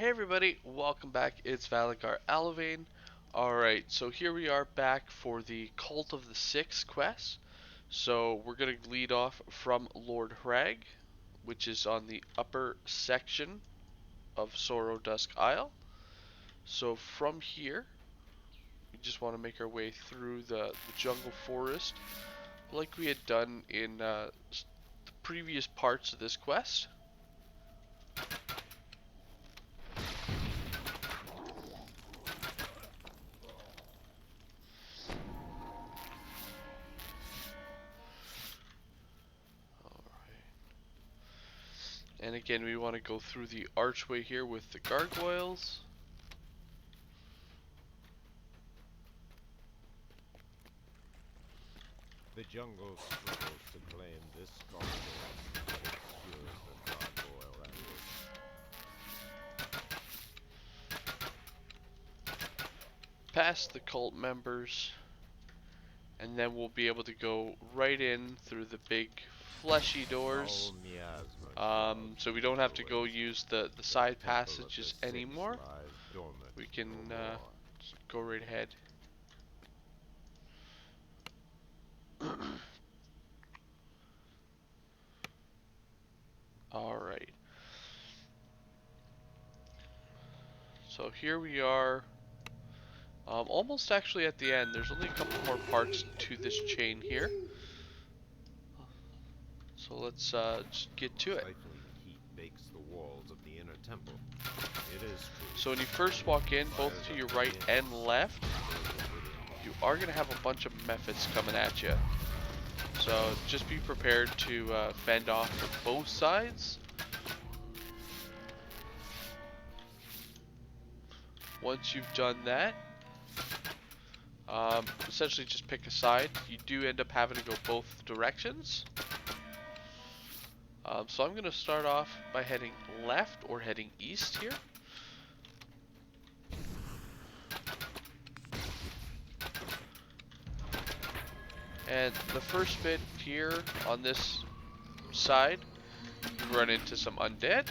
Hey everybody, welcome back. It's Valagar Aloevain. Alright, so here we are back for the Cult of the Six quest. So we're going to lead off from Lord Hrag, which is on the upper section of Sorrowdusk Isle. So from here, we just want to make our way through the jungle forest like we had done in the previous parts of this quest. And again, we want to go through the archway here with the gargoyles. The jungle struggles to claim this corridor, but it cures the gargoyle Past the cult members, and then we'll be able to go right in through the big fleshy doors. So we don't have to go use the side passages anymore. We can just go right ahead. Alright. So here we are. Almost actually at the end. There's only a couple more parts to this chain here. So let's just get to it. Heat bakes the walls of the inner temple. It is true. So when you first walk in, both to your right and left, you are going to have a bunch of methods coming at you. So just be prepared to fend off from both sides. Once you've done that, essentially just pick a side. You do end up having to go both directions. So I'm going to start off by heading left or heading east here. And the first bit here on this side, you run into some undead.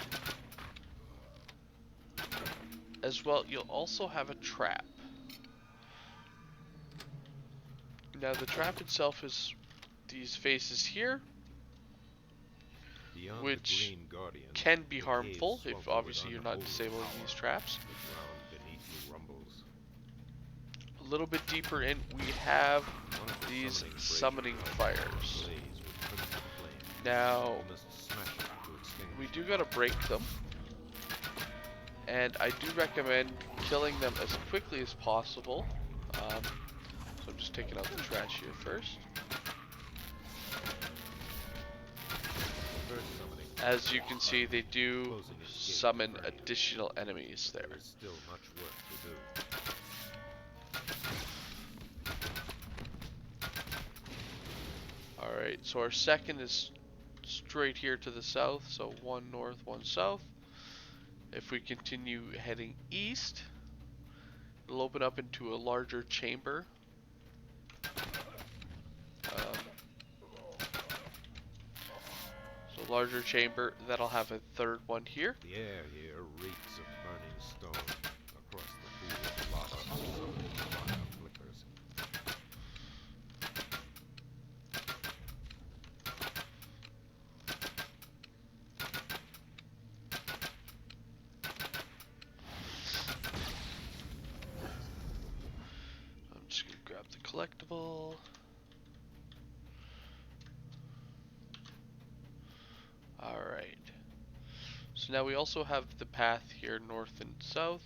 As well, you'll also have a trap. Now the trap itself is these faces here, which can be harmful if obviously you're not disabling these traps. A little bit deeper in, we have these summoning fires. Now, we do gotta break them, and I do recommend killing them as quickly as possible. So I'm just taking out the trash here first. As you can see, they do summon additional enemies there. Alright, so our second is straight here to the south, so one north, one south. If we continue heading east, it'll open up into a larger chamber. So larger chamber, that'll have a third one here. The air here reeks of burning stone. Across the pool of lava, something fire flickers. I'm just gonna grab the collectible. Alright. So now we also have the path here north and south.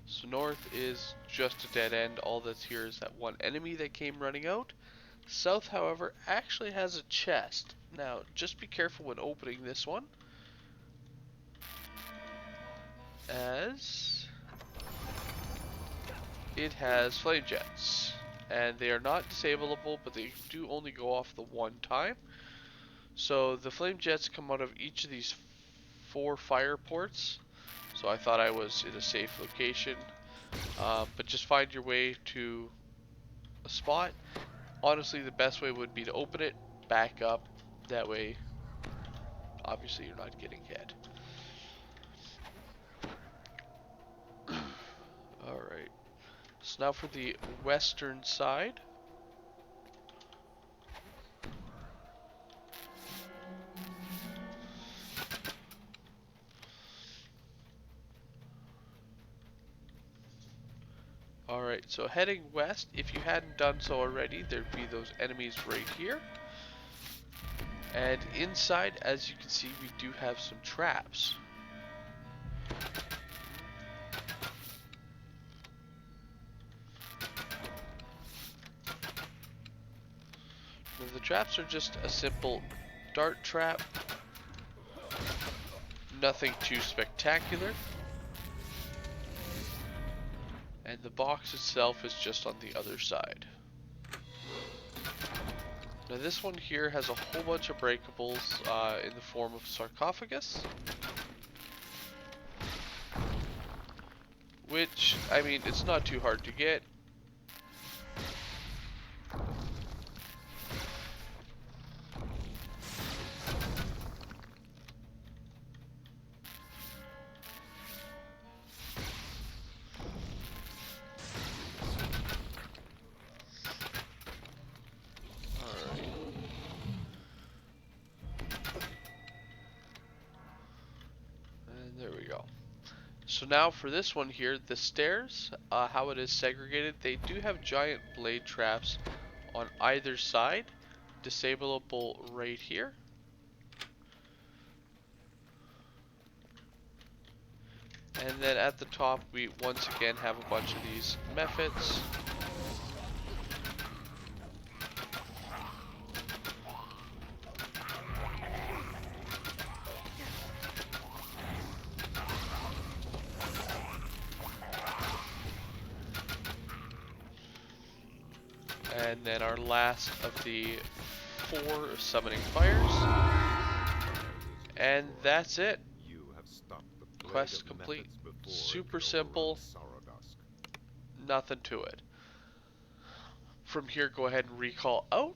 So north is just a dead end. All that's here is that one enemy that came running out. South, however, actually has a chest. Now, just be careful when opening this one, as it has flame jets. And they are not disableable, but they do only go off the one time. So the flame jets come out of each of these 4 fire ports. So I thought I was in a safe location. But just find your way to a spot. Honestly, the best way would be to open it, back up. That way, obviously, you're not getting hit. So now for the western side. Alright, so heading west, if you hadn't done so already, there'd be those enemies right here. And inside, as you can see, we do have some traps. Now, the traps are just a simple dart trap. Nothing too spectacular. And the box itself is just on the other side. Now this one here has a whole bunch of breakables in the form of sarcophagus. Which, I mean, it's not too hard to get. Alright. And there we go. So now for this one here, the stairs, how it is segregated, they do have giant blade traps on either side, disableable right here. And then at the top, we once again have a bunch of these mephits. And then our last of the 4 summoning fires. And that's it. You have stopped the plague Quest of complete. methods before Super it simple. overruns Sorrowdusk. Nothing to it. From here, go ahead and recall out.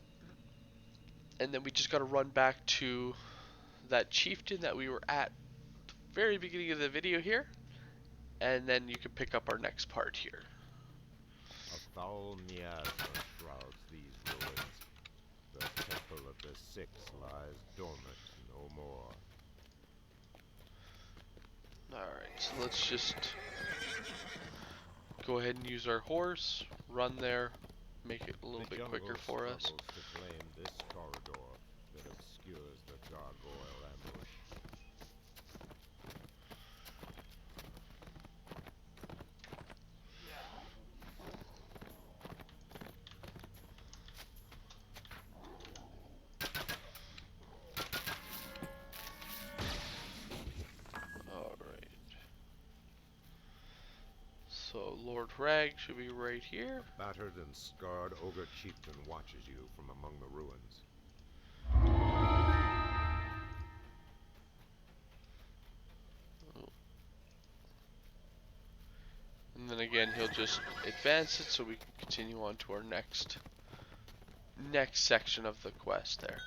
And then we just got to run back to that chieftain that we were at the very beginning of the video here. And then you can pick up our next part here. A foul miasma shrouds these ruins. The temple of the Six lies dormant no more. Alright, so let's just go ahead and use our horse, run there, make it a little bit quicker for us. To claim this corridor that obscures the gargoyle ambush. Alright. So Lord Rag should be right here. A battered and scarred ogre chieftain watches you from among the ruins. And then again, he'll just advance it so we can continue on to our next section of the quest there.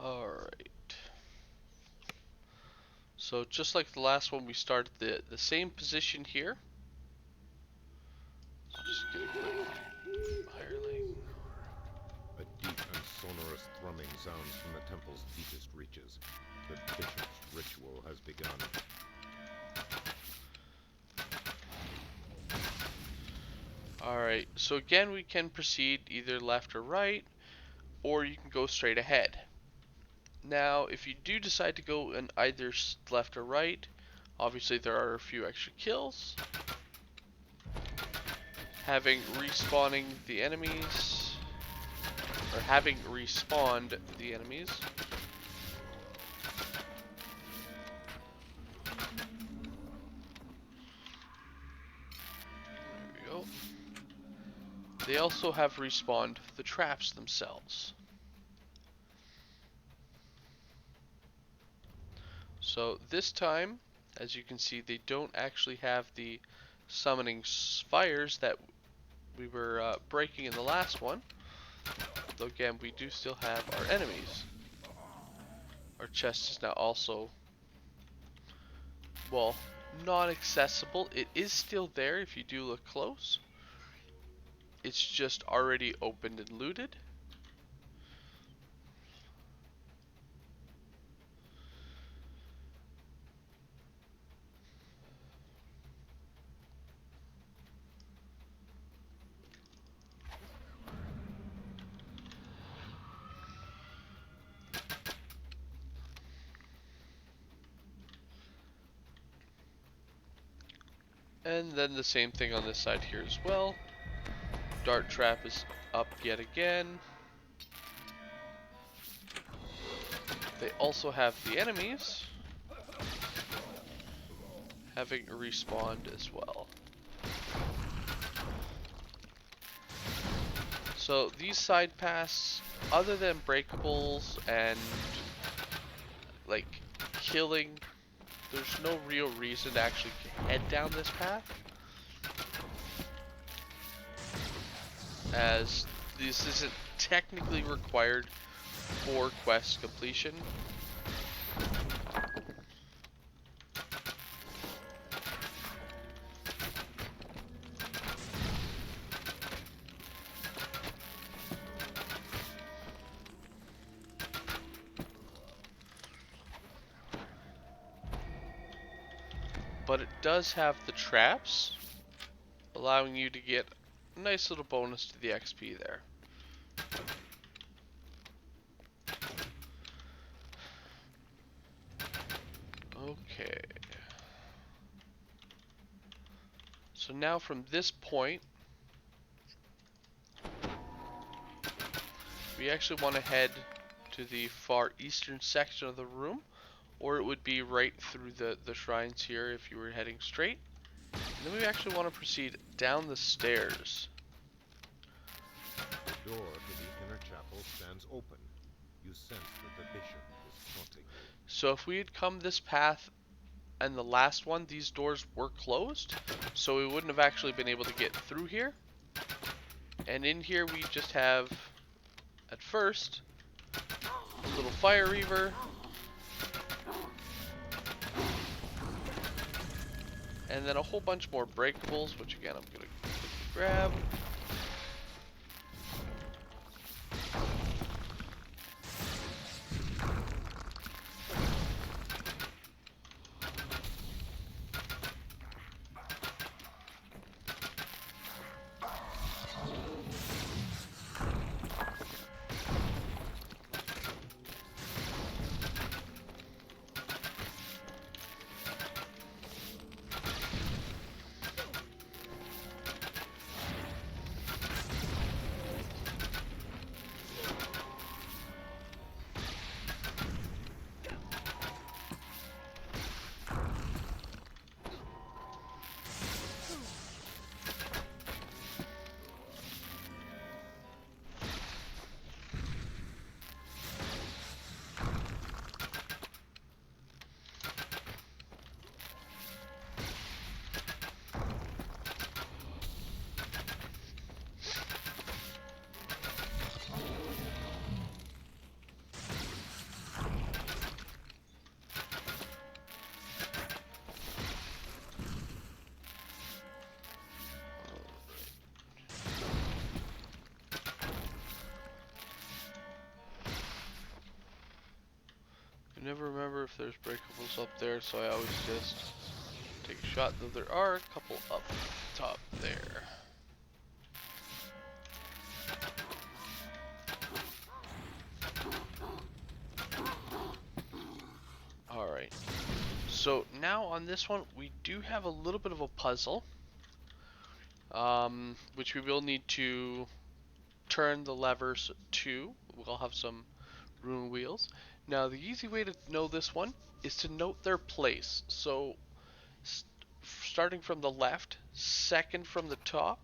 Alright. So just like the last one, we start at the same position here. So just get a quick hireling. A deep and sonorous thrumming sounds from the temple's deepest reaches. The bishop's ritual has begun. Alright, so again we can proceed either left or right, or you can go straight ahead. Now, if you do decide to go in either left or right, obviously there are a few extra kills. Having respawning the enemies, or having respawned the enemies. they also have respawned the traps themselves. So this time, as you can see, they don't actually have the summoning fires that we were breaking in the last one. Though again, we do still have our enemies. Our chest is now also, well, not accessible. It is still there if you do look close. It's just already opened and looted. And then the same thing on this side here as well. Dart trap is up yet again. They also have the enemies having respawned as well. So these side paths, other than breakables and like killing, there's no real reason to actually head down this path, as this isn't technically required for quest completion. But it does have the traps, allowing you to get a nice little bonus to the XP there. Okay. So now from this point, we actually want to head to the far eastern section of the room, or it would be right through the shrines here if you were heading straight. And then we actually want to proceed down the stairs. The door to the inner chapel stands open. You sense that the bishop is taunting you. So if we had come this path and the last one, these doors were closed, so we wouldn't have actually been able to get through here. And in here we just have, at first, a little fire reaver, and then a whole bunch more breakables, which again I'm gonna grab. I never remember if there's breakables up there, so I always just take a shot, though there are a couple up top there. Alright, so now on this one, we do have a little bit of a puzzle, which we will need to turn the levers to. We'll have some rune wheels. Now, the easy way to know this one is to note their place. So, starting from the left, second from the top,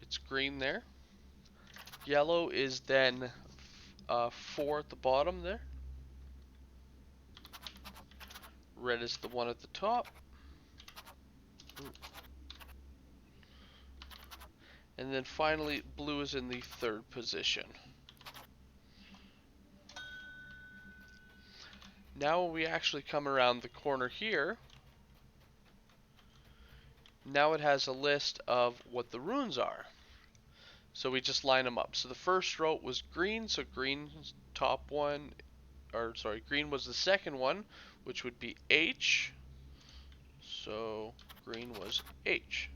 It's green there. Yellow is then 4 at the bottom there. Red is the one at the top. Ooh. And then finally, blue is in the 3rd position. Now when we actually come around the corner here, now it has a list of what the runes are. So we just line them up. So the first row was green, so green's top one, or sorry, green was the second one, which would be H. So green was H.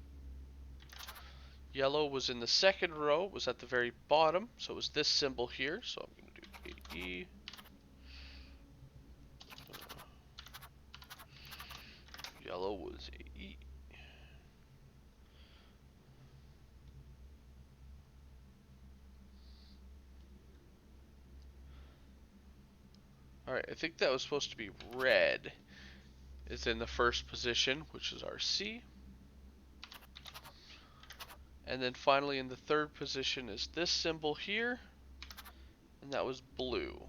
Yellow was in the second row, was at the very bottom, so it was this symbol here. So I'm going to do AE. Yellow was AE. Alright, I think that was supposed to be red. Is in the first position, which is our C. And then finally in the 3rd position is this symbol here, and that was blue.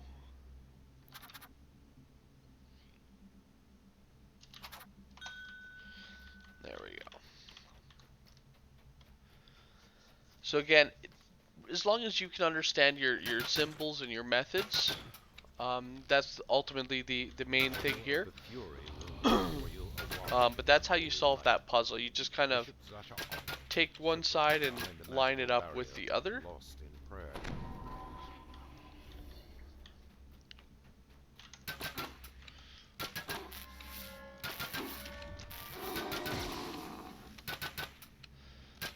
There we go. So again, as long as you can understand your symbols and your methods, that's ultimately the main thing here. But that's how you solve that puzzle. You just kind of take one side and line it up with the other.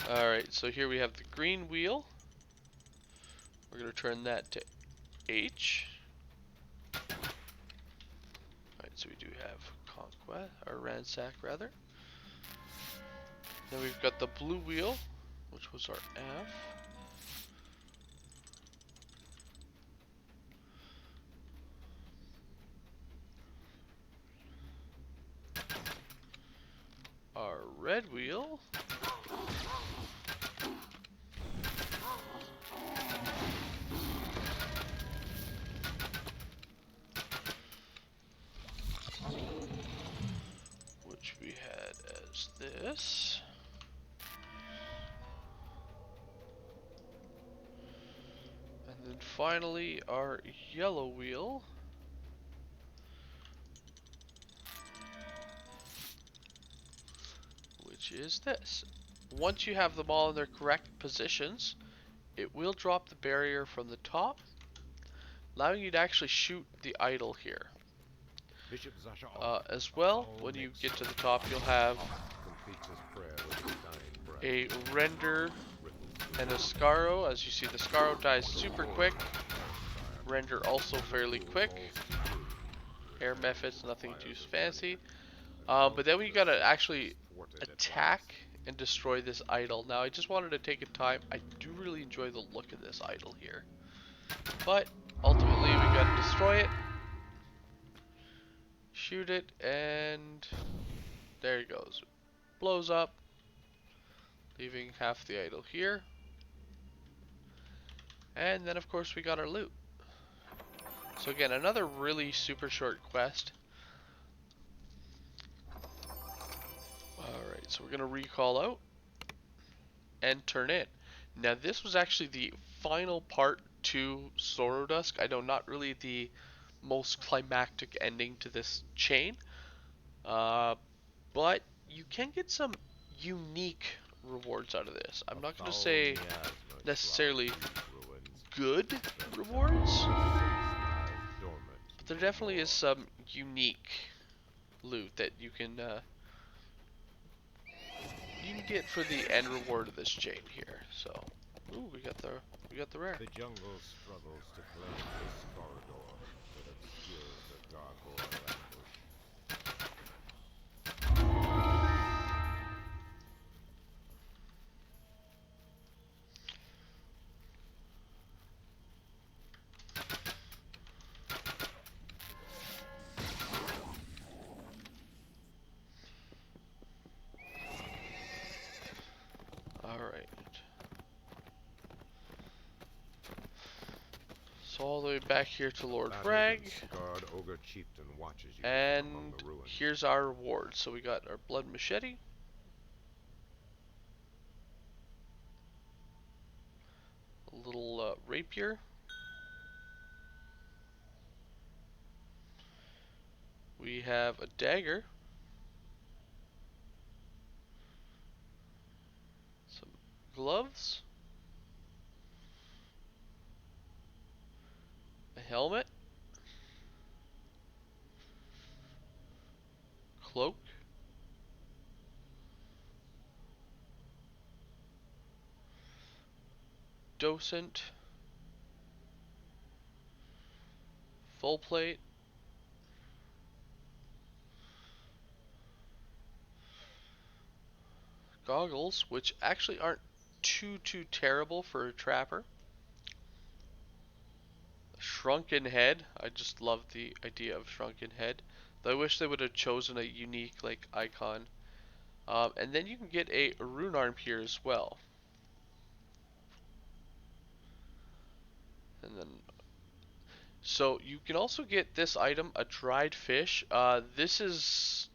Alright, so here we have the green wheel. We're going to turn that to H. Alright, so we do have conquest, or ransack rather. Then we've got the blue wheel, which was our F. Our red wheel. Which we had as this. And then finally our yellow wheel. Which is this. Once you have them all in their correct positions, it will drop the barrier from the top, allowing you to actually shoot the idol here. As well, when you get to the top, you'll have a render and a Scarrow. As you see, the Scarrow dies super quick. Render also fairly quick. Air methods, nothing too fancy. But then we gotta actually attack and destroy this idol. Now, I just wanted to take a time. I do really enjoy the look of this idol here. But ultimately, we gotta destroy it. Shoot it, and there it goes. Blows up, leaving half the idol here. And then, of course, we got our loot. So again, another really super short quest. Alright, so we're going to recall out and turn in. Now, this was actually the final part to Sorrowdusk. I know, not really the most climactic ending to this chain. But you can get some unique rewards out of this. I'm not going to say necessarily good rewards, but there definitely is some unique loot that you can get for the end reward of this chain here. So, ooh, we got the rare. The jungle struggles to claim this corridor that obscures a gargoyle ambush. All right. all the way back here to A Lord battered and Hrag. scarred ogre chieftain watches you from among And the ruins. here's our reward. So we got our blood machete. A little rapier. We have a dagger. Some gloves. A helmet. Cloak. Docent. Full plate. Goggles, which actually aren't too terrible for a trapper. Shrunken head. I just love the idea of shrunken head. Though I wish they would have chosen a unique like icon. And then you can get a rune arm here as well. And then so you can also get this item, a dried fish. This is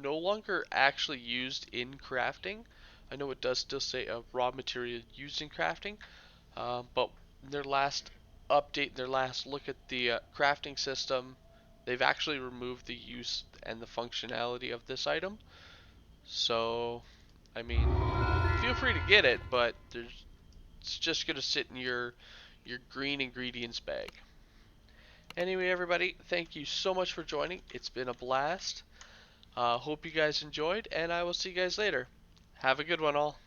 no longer actually used in crafting. I know it does still say a raw material used in crafting, but their last update, their last look at the crafting system, they've actually removed the use and the functionality of this item. So, I mean, feel free to get it, but it's just gonna sit in your green ingredients bag. Anyway, everybody, thank you so much for joining. It's been a blast. Hope you guys enjoyed, and I will see you guys later. Have a good one, all.